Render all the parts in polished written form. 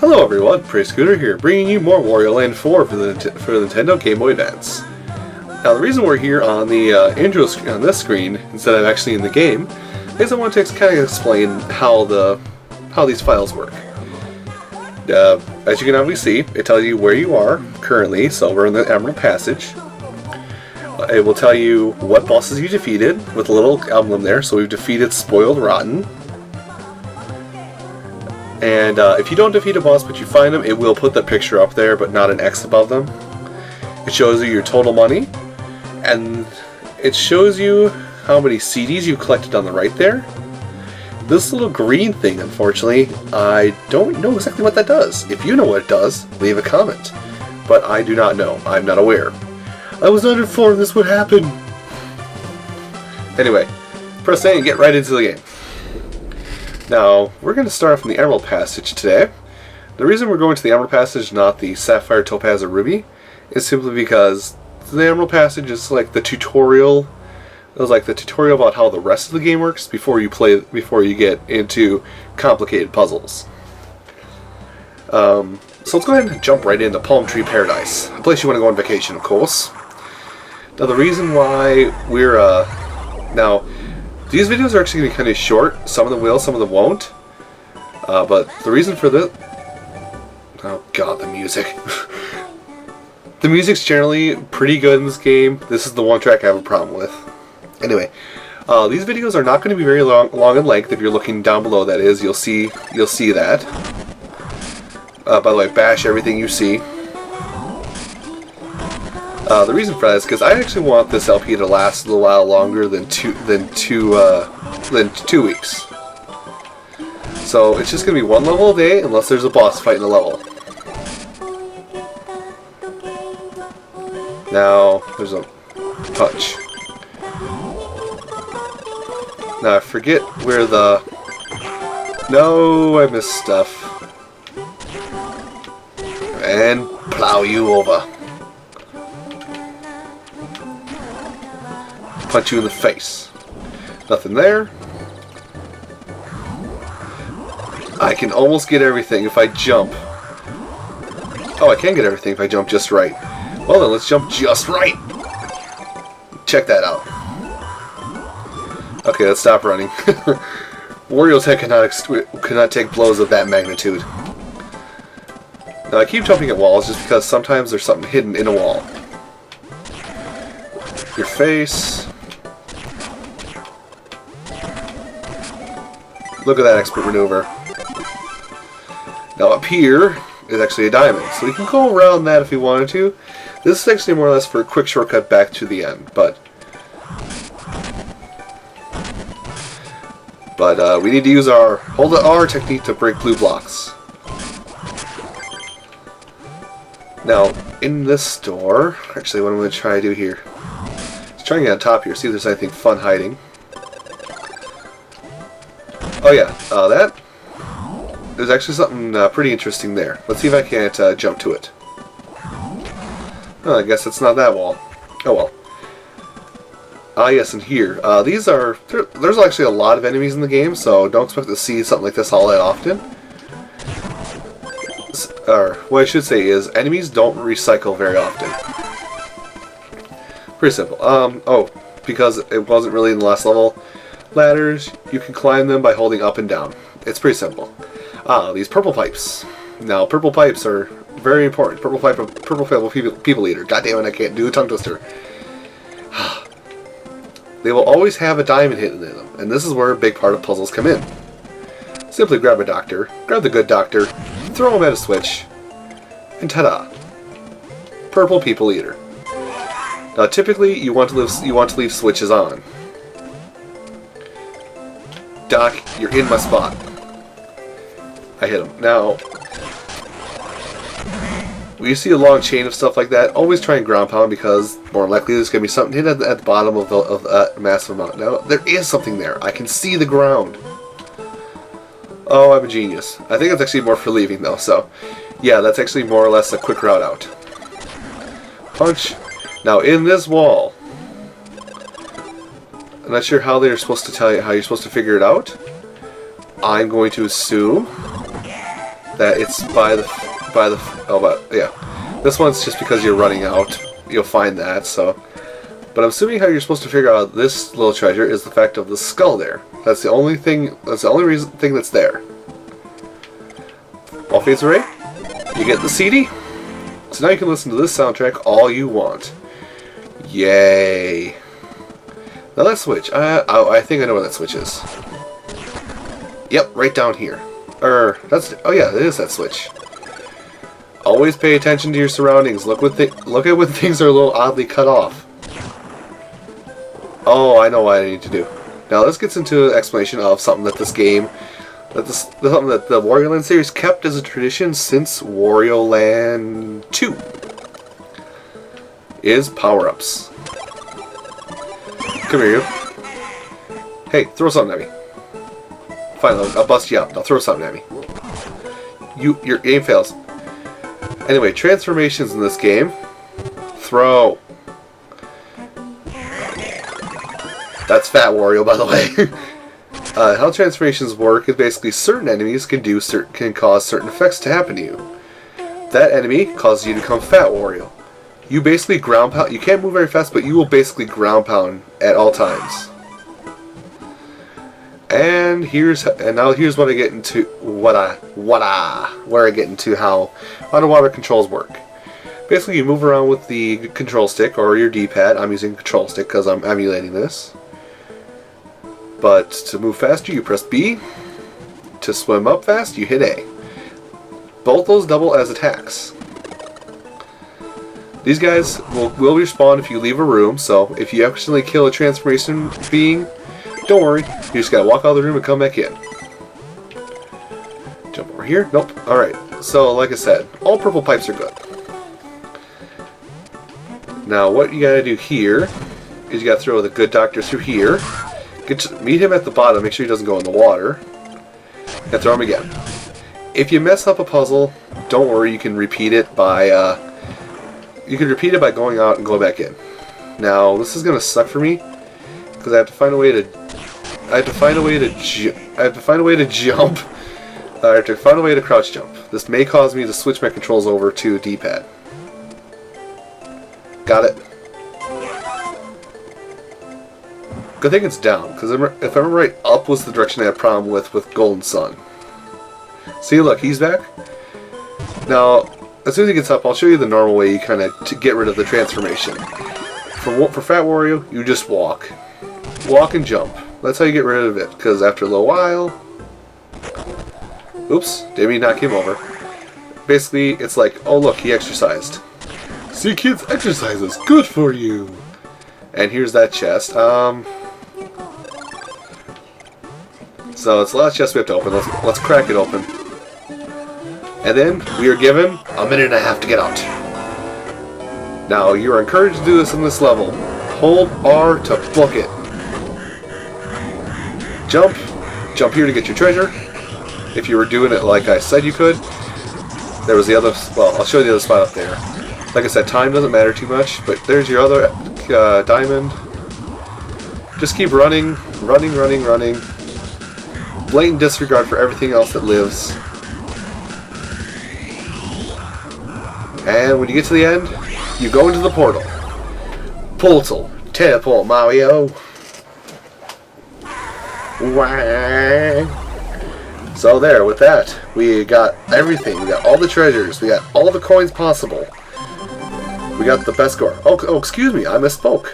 Hello everyone, Scooter here, bringing you more Warioland 4 for the Nintendo Game Boy Advance. Now the reason we're here on the intro on this screen instead of actually in the game is I want to kind of explain how these files work. As you can obviously see, it tells you where you are currently, so we're in the Emerald Passage. It will tell you what bosses you defeated with a little emblem there, so we've defeated Spoiled Rotten. And if you don't defeat a boss but you find them, it will put the picture up there but not an X above them. It shows you your total money, and it shows you how many CDs you collected on the right there. This little green thing, unfortunately, I don't know exactly what that does. If you know what it does, leave a comment. But I do not know. I'm not aware. I was not informed this would happen. Anyway, press A and get right into the game. Now, we're going to start from the Emerald Passage today. The reason we're going to the Emerald Passage, not the Sapphire, Topaz, or Ruby, is simply because the Emerald Passage is like the tutorial. It was like the tutorial about how the rest of the game works before you get into complicated puzzles. So let's go ahead and jump right into Palm Tree Paradise, a place you want to go on vacation, of course. Now, the reason why we're now. These videos are actually going to be kind of short. Some of them will, some of them won't. But the reason for this... Oh god, the music. The music's generally pretty good in this game. This is the one track I have a problem with. Anyway, these videos are not going to be very long in length. If you're looking down below, that is, you'll see that. By the way, bash everything you see. The reason for that is because I actually want this LP to last a little while longer than two weeks. So it's just going to be one level a day unless there's a boss fight in a level. Now there's a touch. Now I forget where the... No, I missed stuff. And plow you over. Punch you in the face. Nothing there. I can almost get everything if I jump. Oh, I can get everything if I jump just right. Well then, let's jump just right. Check that out. Okay, let's stop running. Warioland cannot take blows of that magnitude. Now I keep jumping at walls just because sometimes there's something hidden in a wall. Your face. Look at that expert maneuver. Now up here is actually a diamond, so we can go around that if we wanted to. This is actually more or less for a quick shortcut back to the end, but we need to use our hold the R technique to break blue blocks. Now in this door, actually, what I'm going to try to do here is try and get on top here, see if there's anything fun hiding. Oh yeah, there's actually something pretty interesting there. Let's see if I can't jump to it. Oh, I guess it's not that wall. Oh well. Ah yes, and here. There's actually a lot of enemies in the game, so don't expect to see something like this all that often. Or, what I should say is, enemies don't recycle very often. Pretty simple. Oh, because it wasn't really in the last level. Ladders, you can climb them by holding up and down. It's pretty simple. These purple pipes. Now, purple pipes are very important. Purple pipe people eater. God damn it, I can't do a tongue twister. They will always have a diamond hidden in them, and this is where a big part of puzzles come in. Simply grab a doctor, grab the good doctor, throw him at a switch, and ta-da! Purple people eater. Now, typically, you want to leave switches on. Doc, you're in my spot. I hit him. Now, when you see a long chain of stuff like that, always try and ground pound because more likely there's going to be something hidden at the bottom of that massive amount. Now, there is something there. I can see the ground. Oh, I'm a genius. I think it's actually more for leaving though, so yeah, that's actually more or less a quick route out. Punch. Now, in this wall, I'm not sure how they're supposed to tell you how you're supposed to figure it out. I'm going to assume that it's by the yeah. This one's just because you're running out. You'll find that. So, but I'm assuming how you're supposed to figure out this little treasure is the fact of the skull there. That's the only thing. That's the only thing that's there. All fades away. You get the CD. So now you can listen to this soundtrack all you want. Yay! Now that switch. I think I know where that switch is. Yep, right down here. That's. Oh yeah, it is that switch. Always pay attention to your surroundings. Look at when things are a little oddly cut off. Oh, I know what I need to do. Now this gets into an explanation of something that this game, something that the Warioland series kept as a tradition since Warioland 2, is power-ups. Come here, you. Hey, throw something at me. Fine, I'll bust you up. Now throw something at me. Your game fails. Anyway, transformations in this game. Throw. That's Fat Wario, by the way. How transformations work is basically certain enemies can cause certain effects to happen to you. That enemy causes you to become Fat Wario. You basically ground pound. You can't move very fast, but you will basically ground pound at all times. And now here's what I get into where I get into how underwater controls work. Basically, you move around with the control stick or your D-pad. I'm using control stick because I'm emulating this. But to move faster, you press B. To swim up fast, you hit A. Both those double as attacks. These guys will respawn if you leave a room. So if you accidentally kill a transformation being, don't worry, you just gotta walk out of the room and come back in. Jump over here. Nope. Alright, so like I said, all purple pipes are good. Now what you gotta do here is you gotta throw the good doctor through here. Meet him at the bottom, make sure he doesn't go in the water, and throw him again. If you mess up a puzzle, don't worry, you can repeat it by going out and going back in. Now this is gonna suck for me because I have to find a way to jump. I have to find a way to crouch jump. This may cause me to switch my controls over to D-pad. Got it? Good thing it's down, because if I remember right, up was the direction I had a problem with Golden Sun. See, look, he's back. Now, as soon as he gets up, I'll show you the normal way you kind of to get rid of the transformation. For Fat Wario, you just walk. Walk and jump. That's how you get rid of it, because after a little while... Oops, didn't mean to knock him over. Basically, it's like, oh look, he exercised. See kids, exercise is good for you! And here's that chest. So it's the last chest we have to open. Let's crack it open. And then we are given a minute and a half to get out. Now you are encouraged to do this in this level. Hold R to book it. Jump here to get your treasure. If you were doing it like I said you could. There was the other, well, I'll show you the other spot up there. Like I said, time doesn't matter too much, but there's your other diamond. Just keep running. Blatant disregard for everything else that lives. And when you get to the end, you go into the portal. Portal. Teleport, Mario. So there, with that, we got everything. We got all the treasures. We got all the coins possible. We got the best score. Oh, excuse me, I misspoke.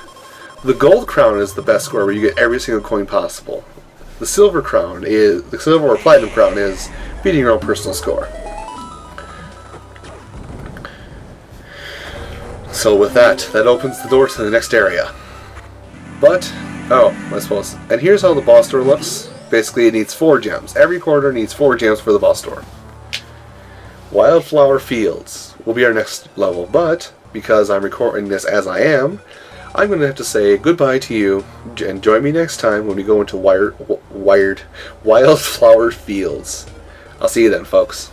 The gold crown is the best score where you get every single coin possible. The silver or platinum crown is beating your own personal score. So with that opens the door to the next area. But, I suppose. And here's how the boss door looks. Basically, it needs 4 gems. Every corner needs 4 gems for the boss door. Wildflower Fields will be our next level, but because I'm recording this as I am, I'm going to have to say goodbye to you, and join me next time when we go into Wildflower Fields. I'll see you then, folks.